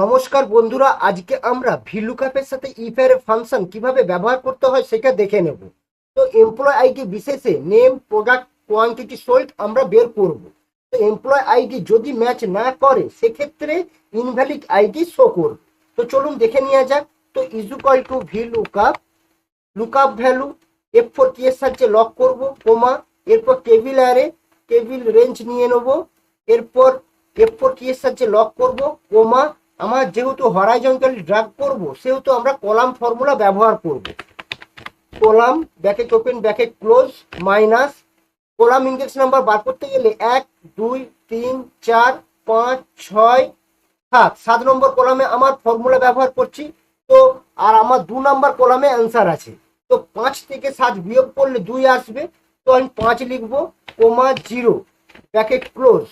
নমস্কার বন্ধুরা, আজকে আমরা ভিলুকাপের সাথে ইফের ফাংশন কিভাবে ব্যবহার করতে হয় সেটা দেখে নেব। তো এমপ্লয় আইডি বিশেষে নেম, প্রোডাক্ট, কোয়ান্টিটি সোল্ড আমরা বের করব। তো এমপ্লয় আইডি যদি ম্যাচ না করে সেক্ষেত্রে ইনভ্যালিড আইডি শো করবে। তো চলুন দেখে নেওয়া যাক। তো is equal to lookup value F4 কি এর সাহায্যে লক করব, কোমা, এরপর টেবিল অ্যারে, টেবিল রেঞ্জ নিয়ে নেব, এরপর F4 কি এর সাহায্যে লক করব, কোমা, আমার যেহেতু হরাইজন্টালি ড্রাগ করব সেহেতু আমরা কলাম ফর্মুলা ব্যবহার করব। Column bracket open bracket close minus column index number বার করতে গেলে 1 2 3 4 5 6 7 নম্বর কলামে আমার ফর্মুলা ব্যবহার করছি। তো আর আমার 2 নম্বর কলামে অ্যান্সার আছে। তো 5 থেকে 7 বিয়োগ করলে 2 আসবে। তো আমি 5 লিখবো, কোমা 0 ব্র্যাকেট ক্লোজ,